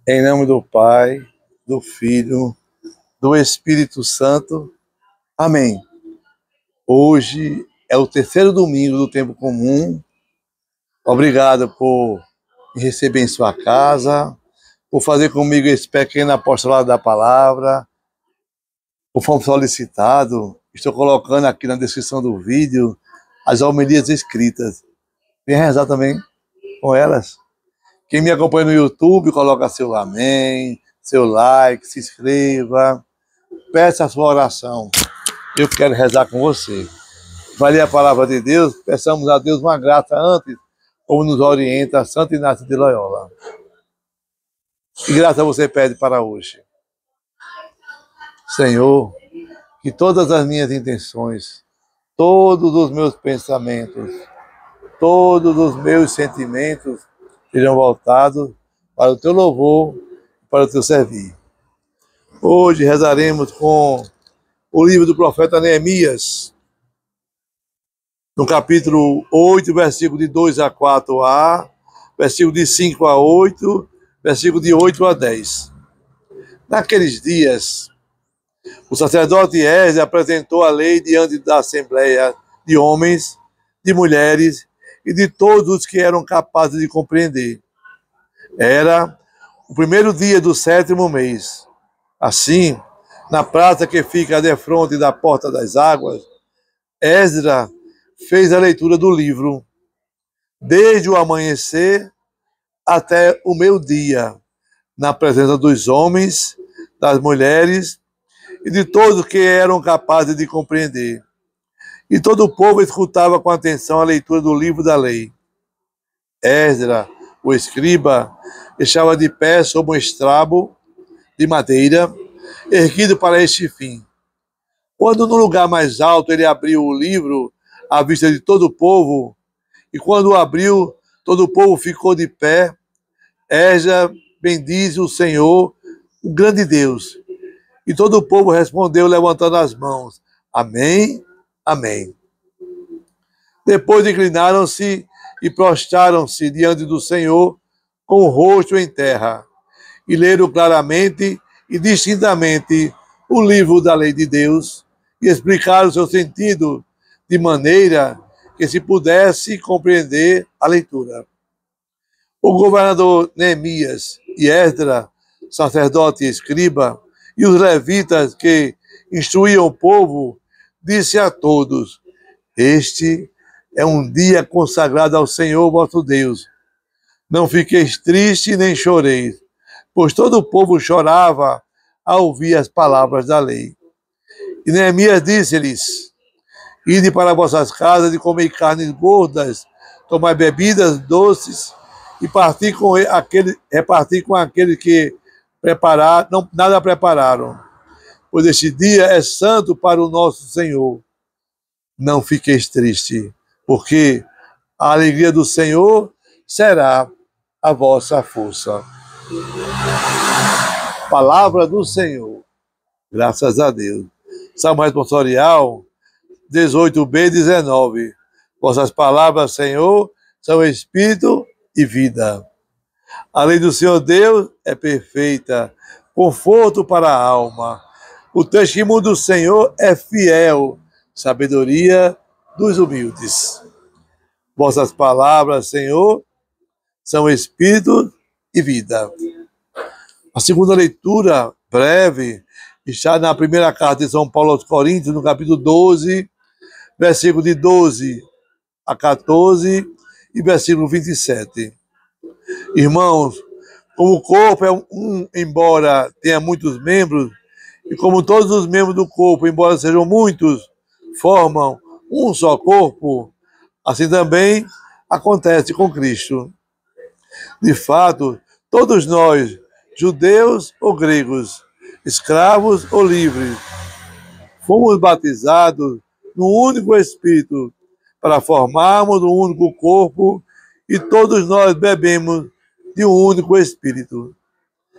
Em nome do Pai, do Filho, do Espírito Santo. Amém. Hoje é o terceiro domingo do tempo comum. Obrigado por me receber em sua casa, por fazer comigo esse pequeno apostolado da palavra. Conforme solicitado, estou colocando aqui na descrição do vídeo as homilias escritas. Vem rezar também com elas. Quem me acompanha no YouTube, coloca seu amém, seu like, se inscreva, peça a sua oração. Eu quero rezar com você. Vai ler a palavra de Deus, peçamos a Deus uma graça antes, como nos orienta Santo Inácio de Loyola. Que graça você pede para hoje? Senhor, que todas as minhas intenções, todos os meus pensamentos, todos os meus sentimentos sejam voltados para o teu louvor e para o teu servir. Hoje rezaremos com o livro do profeta Neemias, no capítulo 8, versículo de 2 a 4a, versículo de 5 a 8, versículo de 8 a 10. Naqueles dias, o sacerdote Esdras apresentou a lei diante da assembleia de homens, de mulheres e de todos os que eram capazes de compreender. Era o primeiro dia do 7º mês. Assim, na praça que fica defronte da Porta das Águas, Esdras fez a leitura do livro, desde o amanhecer até o meio-dia, na presença dos homens, das mulheres e de todos que eram capazes de compreender. E todo o povo escutava com atenção a leitura do livro da lei. Esdras, o escriba, estava de pé sob um estrabo de madeira, erguido para este fim. Quando no lugar mais alto ele abriu o livro à vista de todo o povo, e quando o abriu, todo o povo ficou de pé, Esdras bendize o Senhor, o grande Deus. E todo o povo respondeu levantando as mãos. Amém, amém. Depois inclinaram-se e prostraram-se diante do Senhor com o rosto em terra, e leram claramente e distintamente o livro da lei de Deus, e explicaram o seu sentido de maneira que se pudesse compreender a leitura. O governador Neemias e Esdras, sacerdote e escriba, e os levitas que instruíam o povo, disse a todos: este é um dia consagrado ao Senhor vosso Deus. Não fiqueis tristes nem choreis, pois todo o povo chorava ao ouvir as palavras da lei. E Neemias disse-lhes: ide para vossas casas e comei carnes gordas, tomai bebidas doces e repartir com aqueles que nada prepararam, pois este dia é santo para o nosso Senhor. Não fiqueis tristes, porque a alegria do Senhor será a vossa força. Palavra do Senhor. Graças a Deus. Salmo responsorial 18b, 19. Vossas palavras, Senhor, são espírito e vida. A lei do Senhor Deus é perfeita, conforto para a alma. O testemunho do Senhor é fiel, sabedoria dos humildes. Vossas palavras, Senhor, são espírito e vida. A segunda leitura, breve, está na primeira carta de São Paulo aos Coríntios, no capítulo 12, versículo de 12 a 14 e versículo 27. Irmãos, como o corpo é embora tenha muitos membros, e como todos os membros do corpo, embora sejam muitos, formam um só corpo, assim também acontece com Cristo. De fato, todos nós, judeus ou gregos, escravos ou livres, fomos batizados no único Espírito, para formarmos um único corpo, e todos nós bebemos de um único Espírito.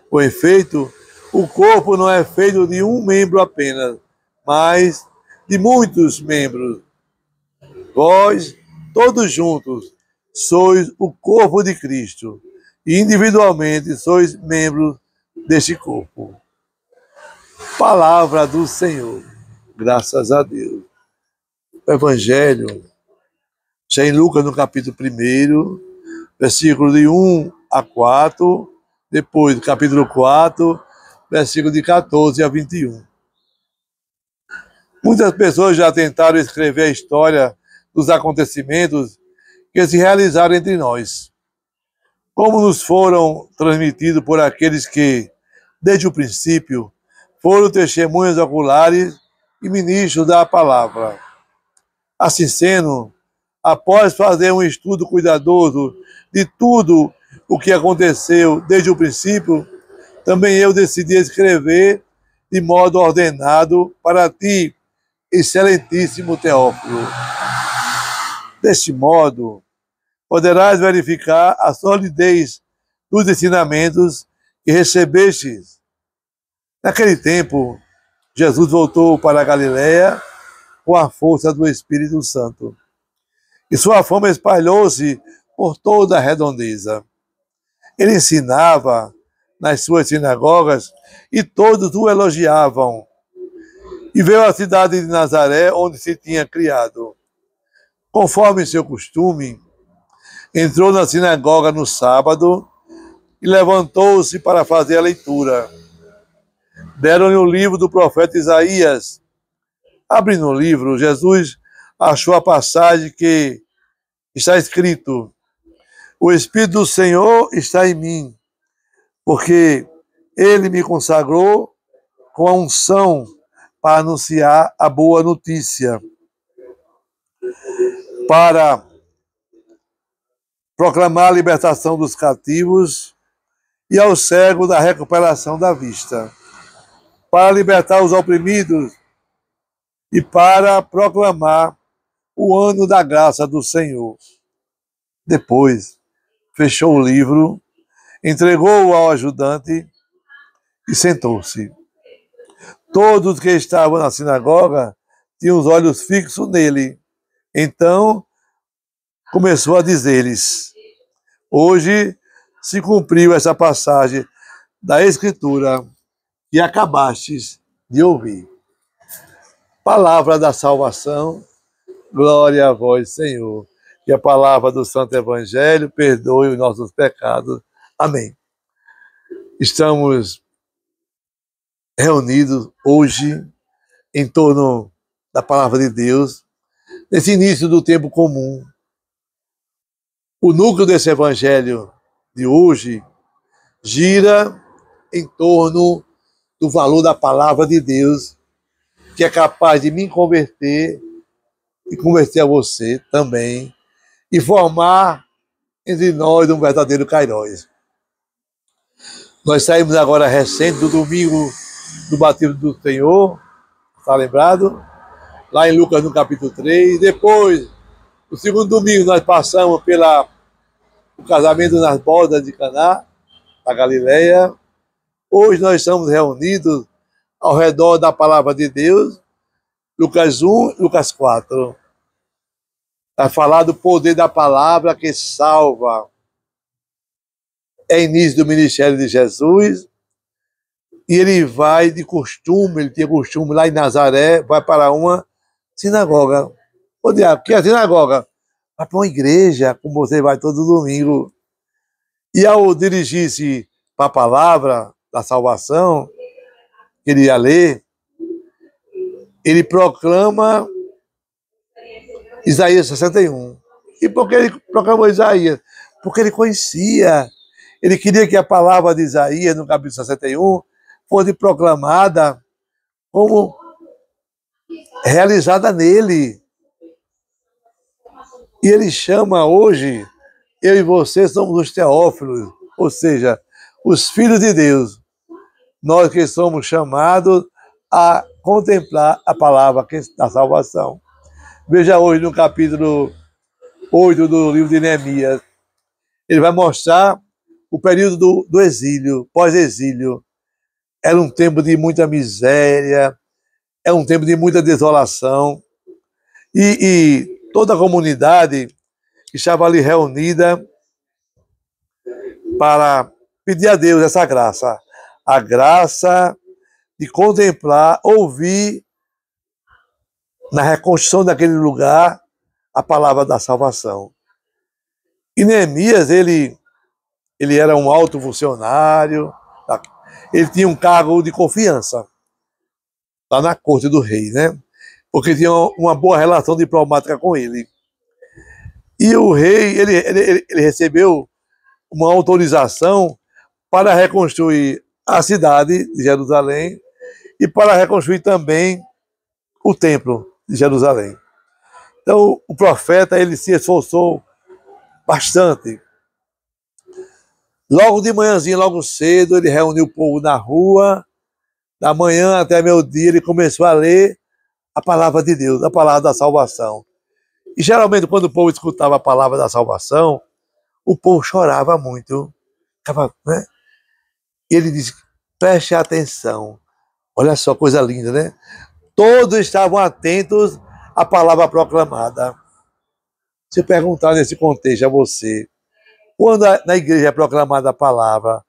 Com efeito, o corpo não é feito de um membro apenas, mas de muitos membros. Vós, todos juntos, sois o corpo de Cristo, e individualmente sois membros deste corpo. Palavra do Senhor. Graças a Deus. O Evangelho, já em Lucas, no capítulo 1, versículo de 1 a 4, depois do capítulo 4, versículo de 14 a 21. Muitas pessoas já tentaram escrever a história dos acontecimentos que se realizaram entre nós, como nos foram transmitidos por aqueles que, desde o princípio, foram testemunhas oculares e ministros da palavra. Assim sendo, após fazer um estudo cuidadoso de tudo o que aconteceu desde o princípio, também eu decidi escrever de modo ordenado para ti, excelentíssimo Teófilo. Deste modo, poderás verificar a solidez dos ensinamentos que recebestes. Naquele tempo, Jesus voltou para a Galiléia com a força do Espírito Santo, e sua fama espalhou-se por toda a redondeza. Ele ensinava nas suas sinagogas e todos o elogiavam. E veio à cidade de Nazaré, onde se tinha criado. Conforme seu costume, entrou na sinagoga no sábado e levantou-se para fazer a leitura. Deram-lhe o livro do profeta Isaías. Abrindo o livro, Jesus achou a passagem que está escrito: o Espírito do Senhor está em mim, porque ele me consagrou com a unção para anunciar a boa notícia, para proclamar a libertação dos cativos e aos cegos da recuperação da vista, para libertar os oprimidos e para proclamar o ano da graça do Senhor. Depois, fechou o livro, entregou-o ao ajudante e sentou-se. Todos que estavam na sinagoga tinham os olhos fixos nele. Então, começou a dizer-lhes: hoje se cumpriu essa passagem da Escritura que acabastes de ouvir. Palavra da salvação, glória a vós, Senhor. Que a palavra do Santo Evangelho perdoe os nossos pecados. Amém. Estamos reunidos hoje em torno da palavra de Deus, nesse início do tempo comum. O núcleo desse Evangelho de hoje gira em torno do valor da palavra de Deus, que é capaz de me converter e converter a você também, e formar entre nós um verdadeiro Kairós. Nós saímos agora recente do domingo do batismo do Senhor, está lembrado? Lá em Lucas, no capítulo 3. Depois, no segundo domingo, nós passamos pelo casamento nas bodas de Caná, da Galileia. Hoje nós estamos reunidos ao redor da palavra de Deus, Lucas 1 e Lucas 4. Vai falar do poder da palavra que salva. É início do ministério de Jesus, e ele vai de costume, ele tinha costume lá em Nazaré, vai para uma sinagoga. Ô diabo, que é a sinagoga? Vai para uma igreja, como você vai todo domingo. E ao dirigir-se para a palavra da salvação, que ele ia ler, ele proclama Isaías 61. E por que ele proclamou Isaías? Porque ele conhecia. Ele queria que a palavra de Isaías, no capítulo 61, fosse proclamada como realizada nele. E ele chama hoje, eu e você somos os teófilos, ou seja, os filhos de Deus. Nós que somos chamados a contemplar a palavra da salvação. Veja hoje no capítulo 8 do livro de Neemias. Ele vai mostrar o período do exílio, pós-exílio. Era um tempo de muita miséria, é um tempo de muita desolação. E toda a comunidade que estava ali reunida para pedir a Deus essa graça. A graça de contemplar, ouvir na reconstrução daquele lugar a palavra da salvação. E Neemias, ele era um alto funcionário, ele tinha um cargo de confiança lá na corte do rei, né? Porque tinha uma boa relação diplomática com ele. E o rei, ele recebeu uma autorização para reconstruir a cidade de Jerusalém e para reconstruir também o templo de Jerusalém. Então, o profeta, ele se esforçou bastante. Logo de manhãzinha, logo cedo, ele reuniu o povo na rua, da manhã até meio-dia, ele começou a ler a palavra de Deus, a palavra da salvação. E geralmente, quando o povo escutava a palavra da salvação, o povo chorava muito. Né? E ele disse, preste atenção. Olha só, coisa linda, né? Todos estavam atentos à palavra proclamada. Se eu perguntar nesse contexto a você, quando na igreja é proclamada a palavra,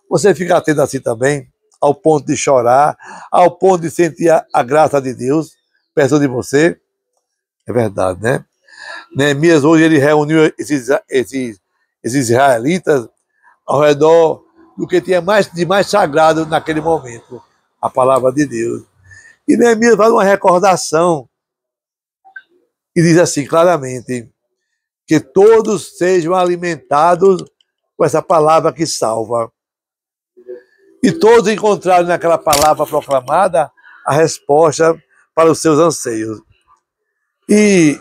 você fica atento assim também, ao ponto de chorar, ao ponto de sentir a graça de Deus perto de você? É verdade, né? Neemias hoje ele reuniu esses israelitas ao redor do que tinha de mais sagrado naquele momento, a palavra de Deus. E Neemias faz uma recordação e diz assim claramente, que todos sejam alimentados com essa palavra que salva. E todos encontraram naquela palavra proclamada a resposta para os seus anseios. E,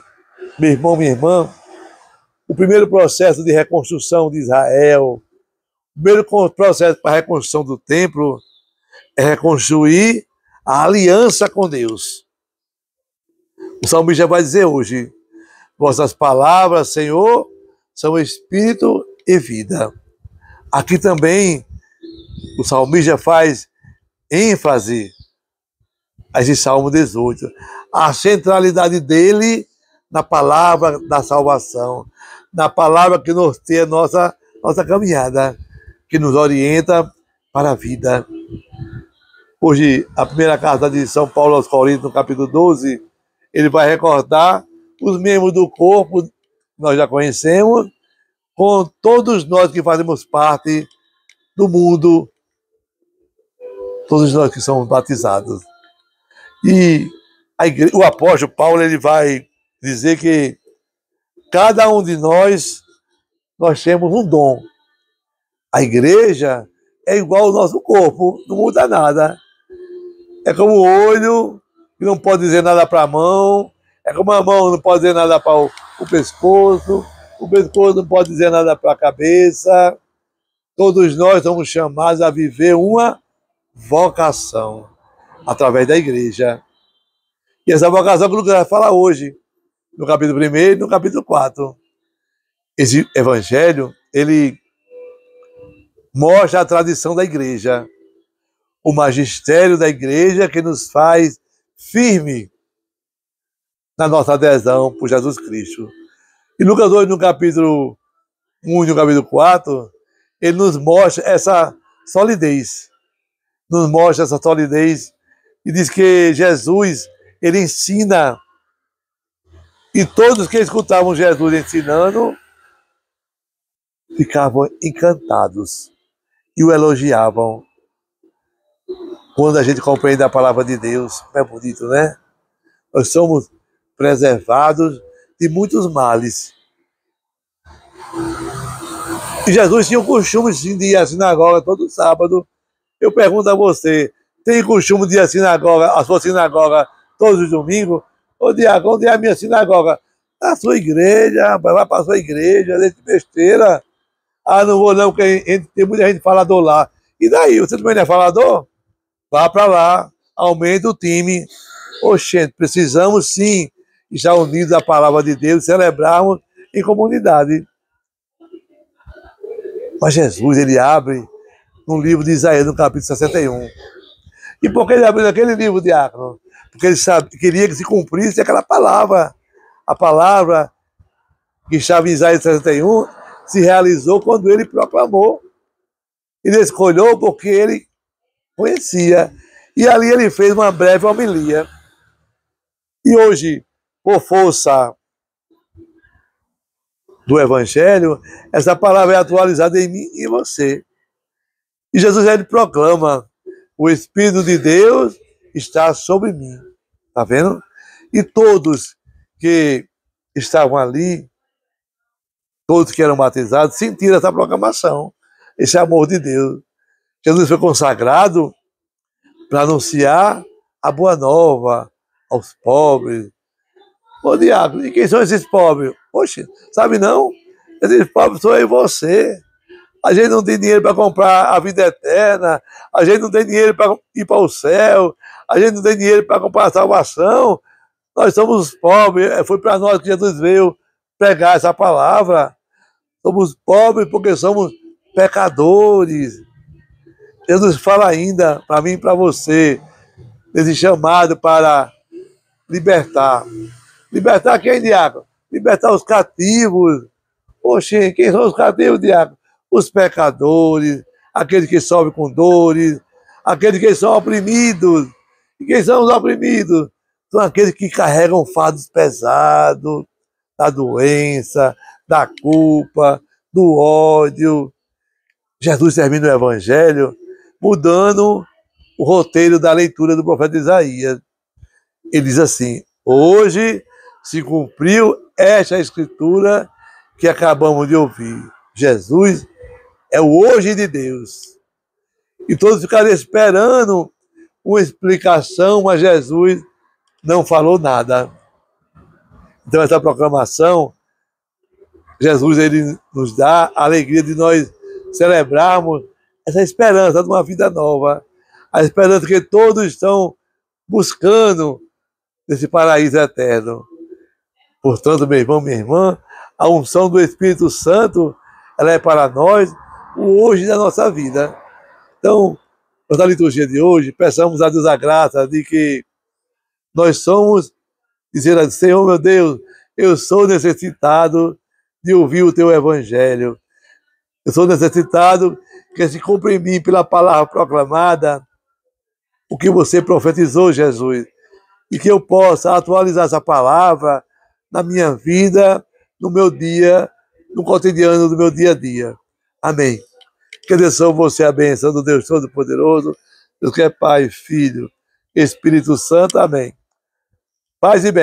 meu irmão, minha irmã, o primeiro processo de reconstrução de Israel, o primeiro processo para a reconstrução do templo é reconstruir a aliança com Deus. O salmista vai dizer hoje, vossas palavras, Senhor, são espírito e vida. Aqui também o salmista faz ênfase a esse Salmo 18. A centralidade dele na palavra da salvação, na palavra que norteia nossa caminhada, que nos orienta para a vida. Hoje, a primeira carta de São Paulo aos Coríntios, no capítulo 12, ele vai recordar os membros do corpo, nós já conhecemos, com todos nós que fazemos parte do mundo, todos nós que somos batizados. E o apóstolo Paulo ele vai dizer que cada um de nós temos um dom. A igreja é igual ao nosso corpo, não muda nada. É como o olho, que não pode dizer nada para a mão, é como a mão não pode dizer nada para o pescoço não pode dizer nada para a cabeça. Todos nós somos chamados a viver uma vocação através da igreja. E essa vocação que o Lucas vai falar hoje, no capítulo 1 e no capítulo 4. Esse evangelho, ele mostra a tradição da igreja, o magistério da igreja que nos faz firme na nossa adesão por Jesus Cristo. E Lucas 2, no capítulo 1 e no capítulo 4, ele nos mostra essa solidez. Nos mostra essa solidez e diz que Jesus, ele ensina, e todos que escutavam Jesus ensinando ficavam encantados e o elogiavam. Quando a gente compreende a palavra de Deus, é bonito, né? Nós somos preservados de muitos males. E Jesus tinha o costume de ir à sinagoga todo sábado. Eu pergunto a você, tem costume de ir à sinagoga, a sua sinagoga, todos os domingos? Ô diácono, onde é a minha sinagoga? A sua igreja, vai para a sua igreja, deixa besteira. Ah, não vou não, porque tem muita gente falador lá. E daí, você também não é falador? Vá para lá, aumenta o time. Oxente, precisamos sim estar unidos à palavra de Deus, celebrarmos em comunidade. Mas Jesus, ele abre no livro de Isaías, no capítulo 61. E por que ele abriu aquele livro, diácono? Porque ele queria que se cumprisse aquela palavra. A palavra que estava em Isaías 61 se realizou quando ele proclamou Ele escolheu porque ele conhecia. E ali ele fez uma breve homilia. E hoje, por força do Evangelho, essa palavra é atualizada em mim e em você. E Jesus ele proclama: o Espírito de Deus está sobre mim. Está vendo? E todos que estavam ali, todos que eram batizados, sentiram essa proclamação, esse amor de Deus. Jesus foi consagrado para anunciar a boa nova aos pobres. Ô diabo, e quem são esses pobres? Oxe, sabe não? Esses pobres sou eu e você. A gente não tem dinheiro para comprar a vida eterna, a gente não tem dinheiro para ir para o céu, a gente não tem dinheiro para comprar a salvação. Nós somos os pobres, foi para nós que Jesus veio pregar essa palavra. Somos pobres porque somos pecadores. Jesus fala ainda para mim e para você, nesse chamado para libertar. Libertar quem, diácono? Libertar os cativos. Oxe, quem são os cativos, diácono? Os pecadores, aqueles que sofrem com dores, aqueles que são oprimidos. E quem são os oprimidos? São aqueles que carregam fardos pesados, da doença, da culpa, do ódio. Jesus termina o Evangelho mudando o roteiro da leitura do profeta Isaías. Ele diz assim: hoje se cumpriu esta escritura que acabamos de ouvir. Jesus é o hoje de Deus. E todos ficaram esperando uma explicação, mas Jesus não falou nada. Então essa proclamação, Jesus ele nos dá a alegria de nós celebrarmos essa esperança de uma vida nova. A esperança que todos estão buscando nesse paraíso eterno. Portanto, meu irmão, minha irmã, a unção do Espírito Santo, ela é para nós o hoje da nossa vida. Então, na liturgia de hoje, peçamos a Deus a graça de que nós somos, dizendo: Senhor meu Deus, eu sou necessitado de ouvir o teu Evangelho. Eu sou necessitado que se cumpra em mim pela palavra proclamada o que você profetizou, Jesus. E que eu possa atualizar essa palavra na minha vida, no meu dia, no cotidiano do meu dia a dia. Amém. Que abençoe você a bênção do Deus Todo-Poderoso, Deus que é Pai, Filho, Espírito Santo. Amém. Paz e bem.